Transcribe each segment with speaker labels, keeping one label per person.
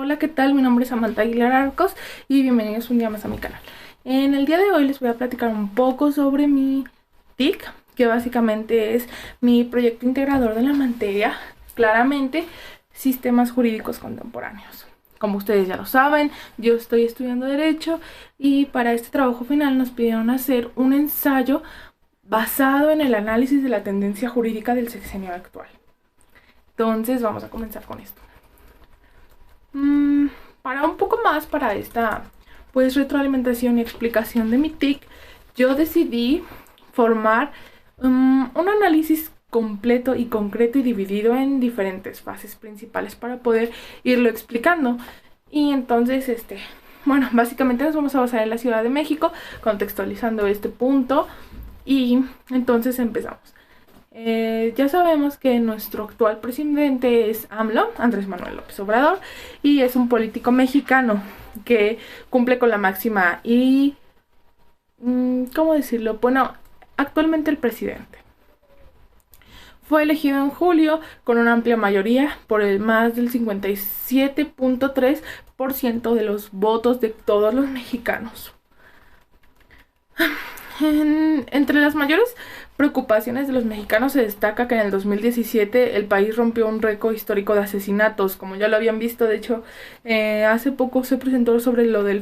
Speaker 1: Hola, ¿qué tal? Mi nombre es Samantha Aguilar Arcos y bienvenidos un día más a mi canal. En el día de hoy les voy a platicar un poco sobre mi TIC, que básicamente es mi proyecto integrador de la materia, claramente, sistemas jurídicos contemporáneos. Como ustedes ya lo saben, yo estoy estudiando Derecho y para este trabajo final nos pidieron hacer un ensayo basado en el análisis de la tendencia jurídica del sexenio actual. Entonces vamos a comenzar con esto. Para un poco más para esta retroalimentación y explicación de mi TIC, yo decidí formar un análisis completo y concreto y dividido en diferentes fases principales para poder irlo explicando. Y entonces, básicamente nos vamos a basar en la Ciudad de México, contextualizando este punto, y entonces empezamos. Ya sabemos que nuestro actual presidente es AMLO, Andrés Manuel López Obrador, y es un político mexicano que cumple con la máxima y, ¿cómo decirlo? Bueno, actualmente el presidente fue elegido en julio con una amplia mayoría por el más del 57.3% de los votos de todos los mexicanos. Entre las mayores preocupaciones de los mexicanos se destaca que en el 2017 el país rompió un récord histórico de asesinatos, como ya lo habían visto. De hecho, hace poco se presentó sobre lo del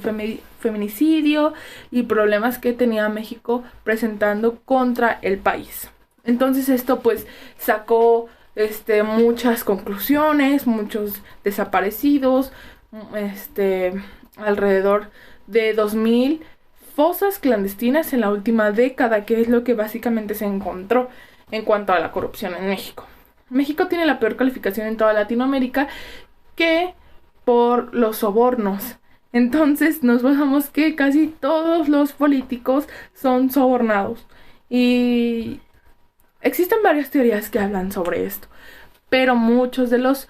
Speaker 1: feminicidio y problemas que tenía México presentando contra el país. Entonces esto pues sacó muchas conclusiones, muchos desaparecidos, alrededor de 2000 fosas clandestinas en la última década, que es lo que básicamente se encontró en cuanto a la corrupción en México. México tiene la peor calificación en toda Latinoamérica que por los sobornos. Entonces nos basamos que casi todos los políticos son sobornados. Y existen varias teorías que hablan sobre esto, pero muchos de los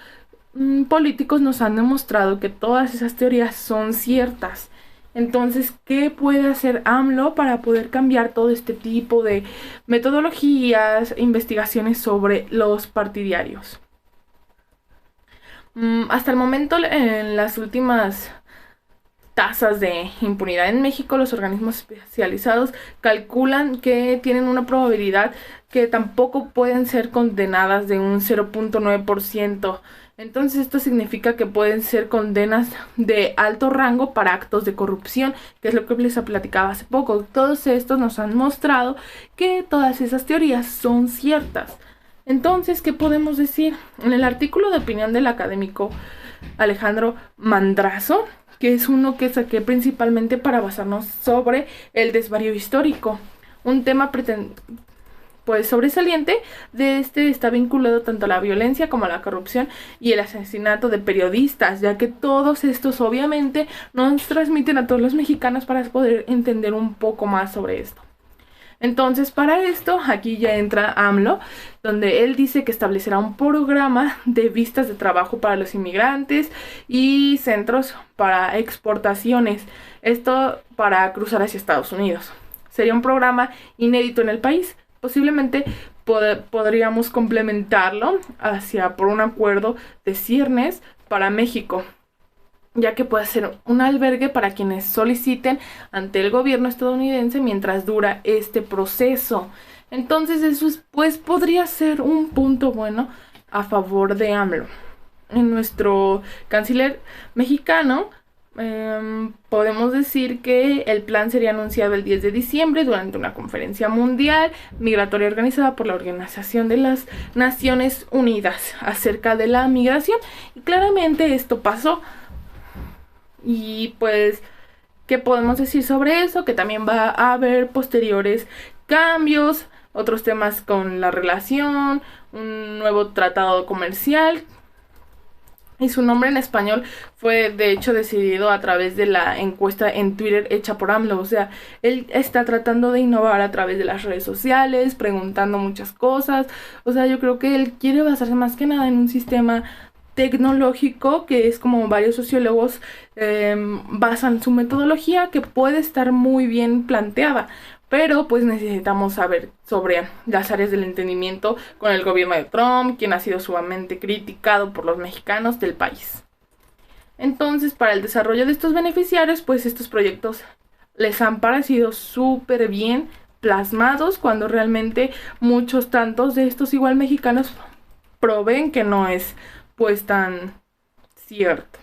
Speaker 1: políticos nos han demostrado que todas esas teorías son ciertas. Entonces, ¿qué puede hacer AMLO para poder cambiar todo este tipo de metodologías, investigaciones sobre los partidarios? Hasta el momento, en las últimas tasas de impunidad en México, los organismos especializados calculan que tienen una probabilidad que tampoco pueden ser condenadas de un 0.9%. Entonces esto significa que pueden ser condenas de alto rango para actos de corrupción, que es lo que les platicaba hace poco. Todos estos nos han mostrado que todas esas teorías son ciertas. Entonces, ¿qué podemos decir? En el artículo de opinión del académico Alejandro Madrazo, que es uno que saqué principalmente para basarnos sobre el desvarío histórico, un tema sobresaliente de está vinculado tanto a la violencia como a la corrupción y el asesinato de periodistas, ya que todos estos obviamente nos transmiten a todos los mexicanos para poder entender un poco más sobre esto. Entonces, para esto, aquí ya entra AMLO, donde él dice que establecerá un programa de visas de trabajo para los inmigrantes y centros para exportaciones, esto para cruzar hacia Estados Unidos. Sería un programa inédito en el país. Posiblemente podríamos complementarlo por un acuerdo de ciernes para México, ya que puede ser un albergue para quienes soliciten ante el gobierno estadounidense mientras dura este proceso. Entonces eso podría ser un punto bueno a favor de AMLO. En nuestro canciller mexicano podemos decir que el plan sería anunciado el 10 de diciembre durante una conferencia mundial migratoria organizada por la Organización de las Naciones Unidas acerca de la migración. Y claramente esto pasó. Y pues, ¿qué podemos decir sobre eso? Que también va a haber posteriores cambios, otros temas con la relación, un nuevo tratado comercial. Y su nombre en español fue de hecho decidido a través de la encuesta en Twitter hecha por AMLO. O sea, él está tratando de innovar a través de las redes sociales, preguntando muchas cosas. O sea, yo creo que él quiere basarse más que nada en un sistema tecnológico, que es como varios sociólogos basan su metodología, que puede estar muy bien planteada, pero pues necesitamos saber sobre las áreas del entendimiento con el gobierno de Trump, quien ha sido sumamente criticado por los mexicanos del país. Entonces, para el desarrollo de estos beneficiarios, pues estos proyectos les han parecido súper bien plasmados, cuando realmente muchos tantos de estos igual mexicanos proveen que no es pues tan cierto.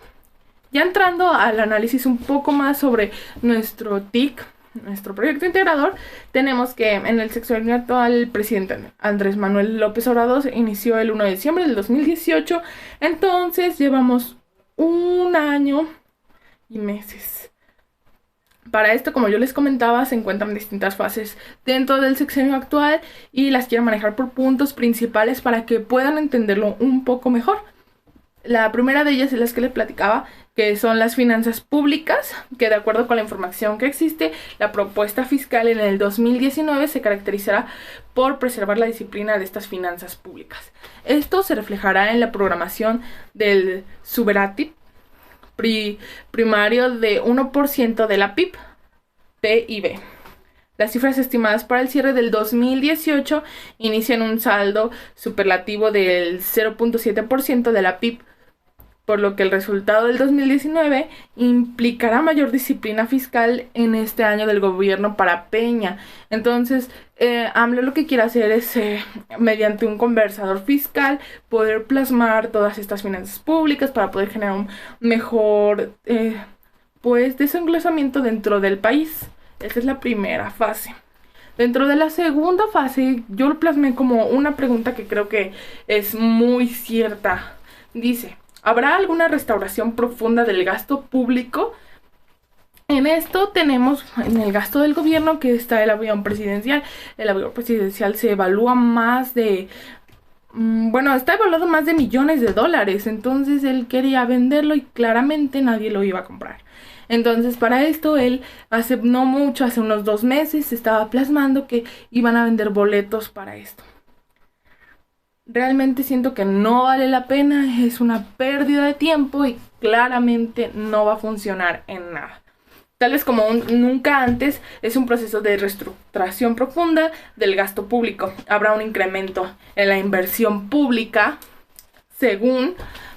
Speaker 1: Ya entrando al análisis un poco más sobre nuestro TIC, nuestro proyecto integrador, tenemos que en el sexenio actual el presidente Andrés Manuel López Obrador inició el 1 de diciembre del 2018, entonces llevamos un año y meses. Para esto, como yo les comentaba, se encuentran distintas fases dentro del sexenio actual y las quiero manejar por puntos principales para que puedan entenderlo un poco mejor. La primera de ellas es las que les platicaba, que son las finanzas públicas, que de acuerdo con la información que existe, la propuesta fiscal en el 2019 se caracterizará por preservar la disciplina de estas finanzas públicas. Esto se reflejará en la programación del Subratip primario de 1% de la PIB. Las cifras estimadas para el cierre del 2018 inician un saldo superlativo del 0.7% de la PIB, por lo que el resultado del 2019 implicará mayor disciplina fiscal en este año del gobierno para Peña. Entonces, AMLO lo que quiere hacer es, mediante un conversador fiscal, poder plasmar todas estas finanzas públicas para poder generar un mejor pues desenglosamiento dentro del país. Esa es la primera fase. Dentro de la segunda fase, yo lo plasmé como una pregunta que creo que es muy cierta. Dice: ¿habrá alguna restauración profunda del gasto público? En esto tenemos en el gasto del gobierno que está el avión presidencial. El avión presidencial se evalúa está evaluado más de millones de dólares. Entonces él quería venderlo y claramente nadie lo iba a comprar. Entonces para esto él hace unos 2 meses estaba plasmando que iban a vender boletos para esto. Realmente siento que no vale la pena, es una pérdida de tiempo y claramente no va a funcionar en nada. Tal vez como nunca antes, es un proceso de reestructuración profunda del gasto público. Habrá un incremento en la inversión pública, según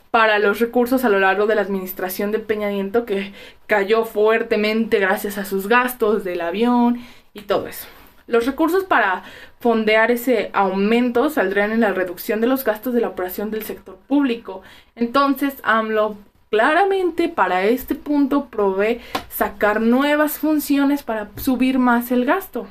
Speaker 1: para los recursos a lo largo de la administración de Peña Nieto, que cayó fuertemente gracias a sus gastos del avión y todo eso. Los recursos para fondear ese aumento saldrían en la reducción de los gastos de la operación del sector público. Entonces, AMLO claramente para este punto provee sacar nuevas funciones para subir más el gasto.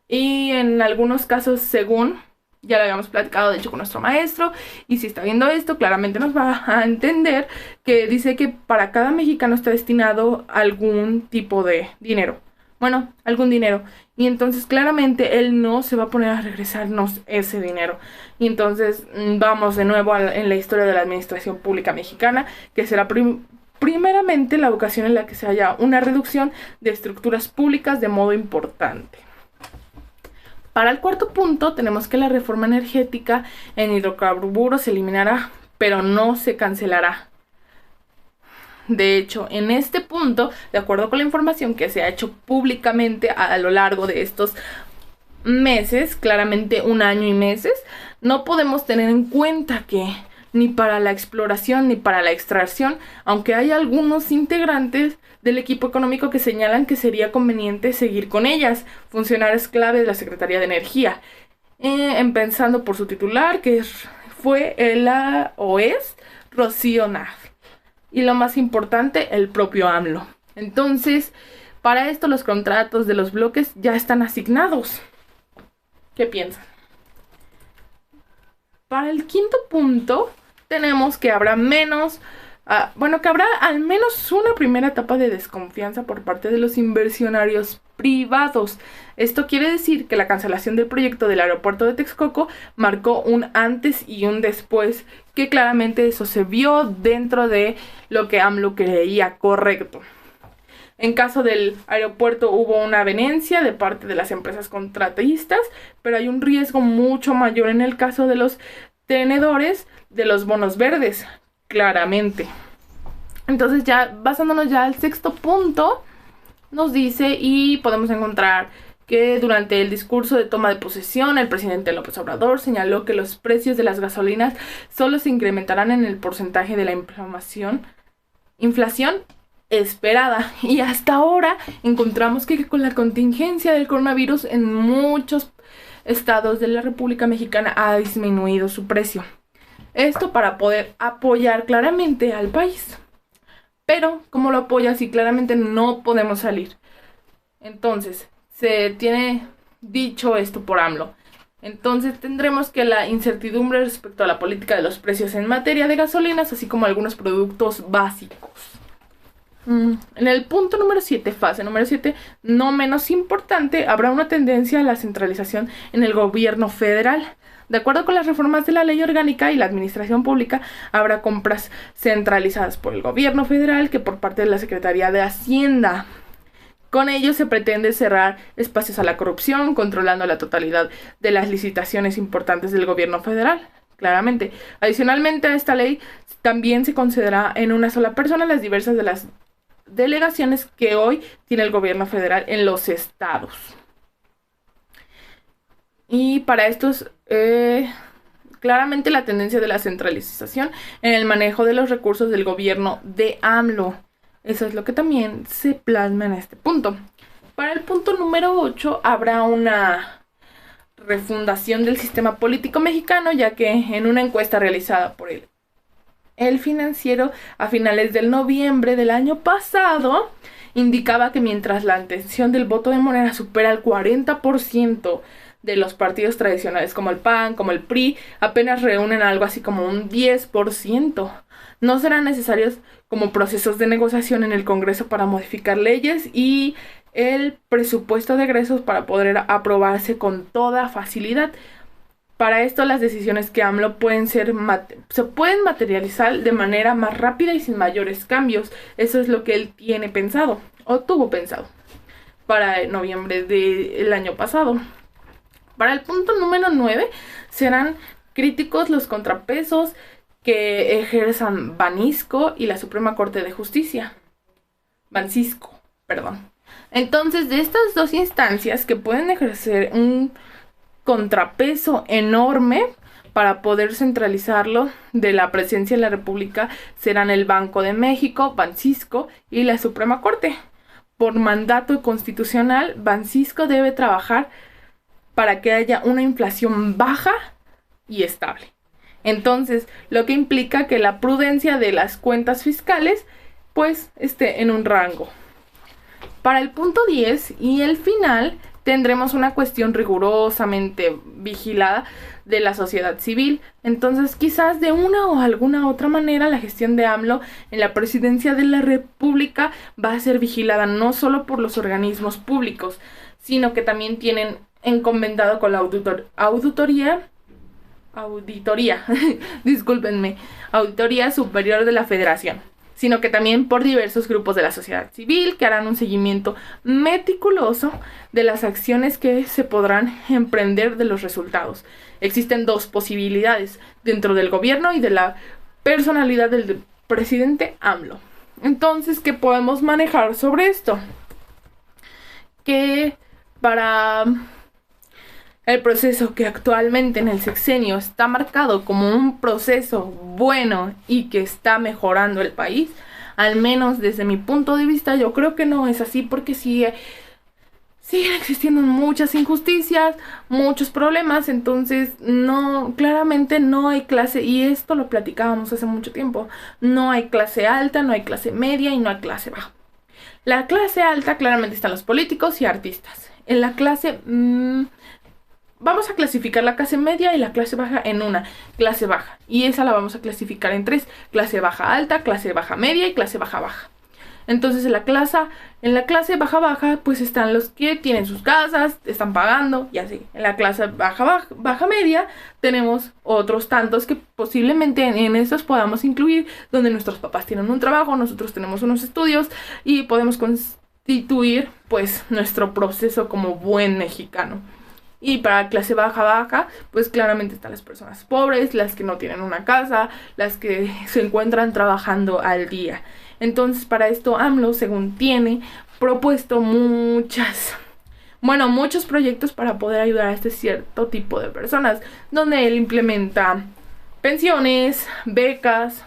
Speaker 1: Y en algunos casos, según ya lo habíamos platicado de hecho con nuestro maestro, y si está viendo esto, claramente nos va a entender que dice que para cada mexicano está destinado algún tipo de dinero. Bueno, algún dinero. Y entonces claramente él no se va a poner a regresarnos ese dinero. Y entonces vamos de nuevo en la historia de la administración pública mexicana, que será primeramente la ocasión en la que se haya una reducción de estructuras públicas de modo importante. Para el cuarto punto tenemos que la reforma energética en hidrocarburos se eliminará, pero no se cancelará. De hecho, en este punto, de acuerdo con la información que se ha hecho públicamente a lo largo de estos meses, claramente un año y meses, no podemos tener en cuenta que ni para la exploración ni para la extracción, aunque hay algunos integrantes del equipo económico que señalan que sería conveniente seguir con ellas, funcionarios clave de la Secretaría de Energía, empezando por su titular, que fue es Rocío Naz. Y lo más importante, el propio AMLO. Entonces, para esto los contratos de los bloques ya están asignados. ¿Qué piensan? Para el quinto punto, tenemos que habrá que habrá al menos una primera etapa de desconfianza por parte de los inversionarios privados. Esto quiere decir que la cancelación del proyecto del aeropuerto de Texcoco marcó un antes y un después, que claramente eso se vio dentro de lo que AMLO creía correcto. En caso del aeropuerto hubo una avenencia de parte de las empresas contratistas, pero hay un riesgo mucho mayor en el caso de los tenedores de los bonos verdes, claramente. Entonces, ya basándonos ya al sexto punto, nos dice y podemos encontrar que durante el discurso de toma de posesión, el presidente López Obrador señaló que los precios de las gasolinas solo se incrementarán en el porcentaje de la inflación inflación esperada. Y hasta ahora encontramos que con la contingencia del coronavirus en muchos estados de la República Mexicana ha disminuido su precio. Esto para poder apoyar claramente al país. Pero, ¿cómo lo apoya si claramente no podemos salir? Entonces, se tiene dicho esto por AMLO. Entonces tendremos que la incertidumbre respecto a la política de los precios en materia de gasolinas, así como algunos productos básicos. En el punto número 7, fase número 7, no menos importante, habrá una tendencia a la centralización en el gobierno federal. De acuerdo con las reformas de la ley orgánica y la administración pública, habrá compras centralizadas por el gobierno federal que por parte de la Secretaría de Hacienda. Con ello se pretende cerrar espacios a la corrupción, controlando la totalidad de las licitaciones importantes del gobierno federal. Claramente. Adicionalmente a esta ley, también se concederá en una sola persona las diversas de las delegaciones que hoy tiene el gobierno federal en los estados. Y para estos, claramente la tendencia de la centralización en el manejo de los recursos del gobierno de AMLO. Eso es lo que también se plasma en este punto. Para el punto número 8 habrá una refundación del sistema político mexicano, ya que en una encuesta realizada por el Financiero a finales del noviembre del año pasado, indicaba que mientras la intención del voto de Morena supera el 40% de los partidos tradicionales como el PAN, como el PRI, apenas reúnen algo así como un 10%. No serán necesarios como procesos de negociación en el Congreso para modificar leyes y el presupuesto de egresos para poder aprobarse con toda facilidad. Para esto las decisiones que AMLO se pueden materializar de manera más rápida y sin mayores cambios. Eso es lo que él tiene pensado o tuvo pensado para noviembre del año pasado. Para el punto número 9 serán críticos los contrapesos que ejerzan Banxico y la Suprema Corte de Justicia. Banxico, perdón. Entonces, de estas dos instancias que pueden ejercer un contrapeso enorme para poder centralizarlo de la presencia en la República, serán el Banco de México, Banxico y la Suprema Corte. Por mandato constitucional, Banxico debe trabajar para que haya una inflación baja y estable. Entonces, lo que implica que la prudencia de las cuentas fiscales pues esté en un rango. Para el punto 10 y el final tendremos una cuestión rigurosamente vigilada de la sociedad civil. Entonces, quizás de una o alguna otra manera la gestión de AMLO en la presidencia de la República va a ser vigilada no solo por los organismos públicos, sino que también tienen encomendado con la auditoría discúlpenme, Auditoría Superior de la Federación, sino que también por diversos grupos de la sociedad civil que harán un seguimiento meticuloso de las acciones que se podrán emprender de los resultados. Existen dos posibilidades dentro del gobierno y de la personalidad del presidente AMLO. Entonces, ¿qué podemos manejar sobre esto? Que para el proceso que actualmente en el sexenio está marcado como un proceso bueno y que está mejorando el país, al menos desde mi punto de vista, yo creo que no es así, porque siguen existiendo muchas injusticias, muchos problemas. Entonces claramente no hay clase, y esto lo platicábamos hace mucho tiempo, no hay clase alta, no hay clase media y no hay clase baja. La clase alta claramente están los políticos y artistas. En la clase vamos a clasificar la clase media y la clase baja en una clase baja, y esa la vamos a clasificar en 3: clase baja alta, clase baja media y clase baja baja. Entonces en la clase baja baja pues están los que tienen sus casas, están pagando y así. En la clase baja media tenemos otros tantos que posiblemente en estos podamos incluir, donde nuestros papás tienen un trabajo, nosotros tenemos unos estudios y podemos constituir pues nuestro proceso como buen mexicano. Y para clase baja, pues claramente están las personas pobres, las que no tienen una casa, las que se encuentran trabajando al día. Entonces, para esto AMLO, según tiene propuesto muchos proyectos para poder ayudar a este cierto tipo de personas, donde él implementa pensiones, becas,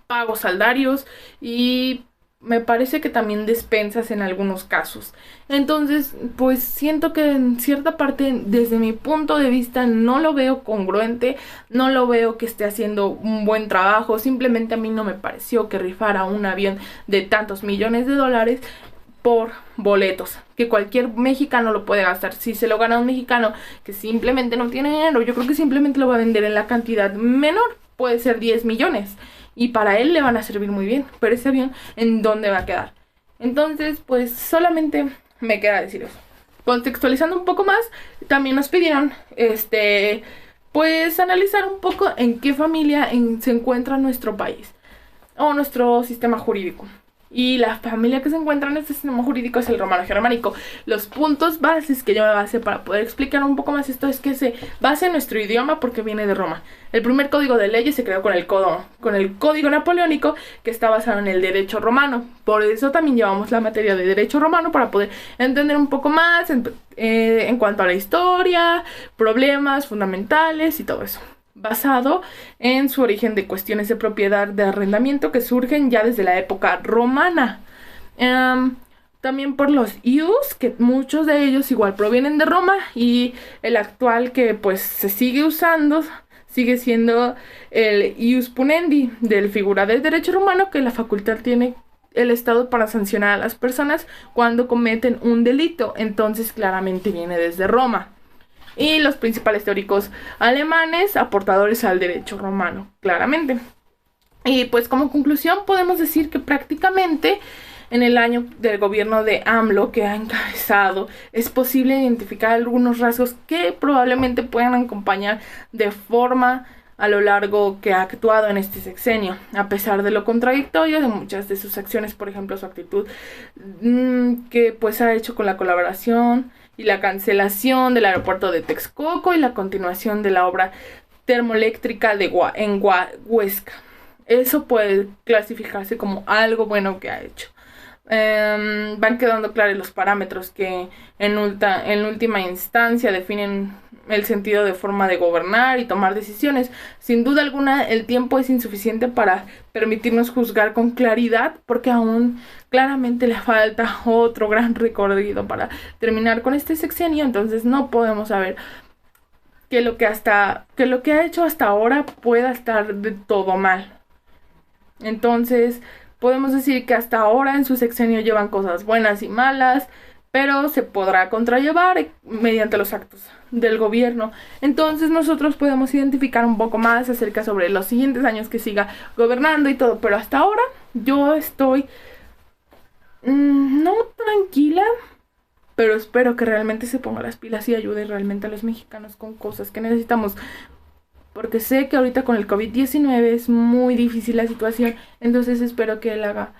Speaker 1: pagos saldarios y me parece que también despensas en algunos casos. Entonces, pues siento que en cierta parte, desde mi punto de vista, no lo veo congruente, no lo veo que esté haciendo un buen trabajo. Simplemente a mí no me pareció que rifara un avión de tantos millones de dólares por boletos, que cualquier mexicano lo puede gastar. Si se lo gana un mexicano que simplemente no tiene dinero, yo creo que simplemente lo va a vender en la cantidad menor, puede ser 10 millones, y para él le van a servir muy bien, pero ese avión, ¿en dónde va a quedar? Entonces, pues solamente me queda decir eso. Contextualizando un poco más, también nos pidieron, pues analizar un poco en qué familia se encuentra nuestro país o nuestro sistema jurídico. Y la familia que se encuentra en este sistema jurídico es el romano germánico. Los puntos bases que yo me basé para poder explicar un poco más esto es que se basa en nuestro idioma porque viene de Roma. El primer código de leyes se creó con el código napoleónico, que está basado en el derecho romano. Por eso también llevamos la materia de derecho romano, para poder entender un poco más en cuanto a la historia, problemas fundamentales y todo eso, basado en su origen de cuestiones de propiedad de arrendamiento que surgen ya desde la época romana. También por los ius, que muchos de ellos igual provienen de Roma, y el actual que pues se sigue usando sigue siendo el ius punendi, del figura del derecho romano, que la facultad tiene el Estado para sancionar a las personas cuando cometen un delito. Entonces claramente viene desde Roma. Y los principales teóricos alemanes aportadores al derecho romano, claramente. Y pues como conclusión podemos decir que prácticamente en el año del gobierno de AMLO que ha encabezado, es posible identificar algunos rasgos que probablemente puedan acompañar de forma a lo largo que ha actuado en este sexenio, a pesar de lo contradictorio de muchas de sus acciones. Por ejemplo, su actitud que pues ha hecho con la colaboración y la cancelación del aeropuerto de Texcoco y la continuación de la obra termoeléctrica de Huesca. Eso puede clasificarse como algo bueno que ha hecho. Van quedando claros los parámetros que en última instancia definen el sentido de forma de gobernar y tomar decisiones. Sin duda alguna, el tiempo es insuficiente para permitirnos juzgar con claridad, porque aún claramente le falta otro gran recorrido para terminar con este sexenio. Entonces no podemos saber que lo que ha hecho hasta ahora pueda estar de todo mal. Entonces podemos decir que hasta ahora en su sexenio llevan cosas buenas y malas, pero se podrá contrallevar mediante los actos del gobierno. Entonces nosotros podemos identificar un poco más acerca sobre los siguientes años que siga gobernando y todo, pero hasta ahora yo estoy no tranquila, pero espero que realmente se ponga las pilas y ayude realmente a los mexicanos con cosas que necesitamos. Porque sé que ahorita con el COVID-19 es muy difícil la situación. Entonces espero que él haga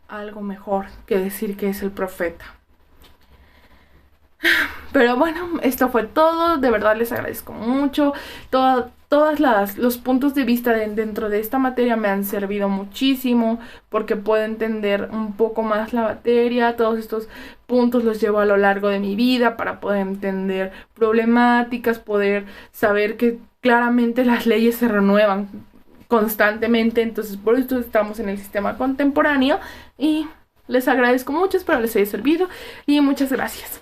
Speaker 1: algo mejor que decir que es el profeta. Pero bueno, esto fue todo. De verdad les agradezco mucho. Todos los puntos de vista dentro de esta materia me han servido muchísimo, porque puedo entender un poco más la materia. Todos estos puntos los llevo a lo largo de mi vida para poder entender problemáticas, poder saber que claramente las leyes se renuevan constantemente. Entonces por eso estamos en el sistema contemporáneo, y les agradezco mucho. Espero les haya servido y muchas gracias.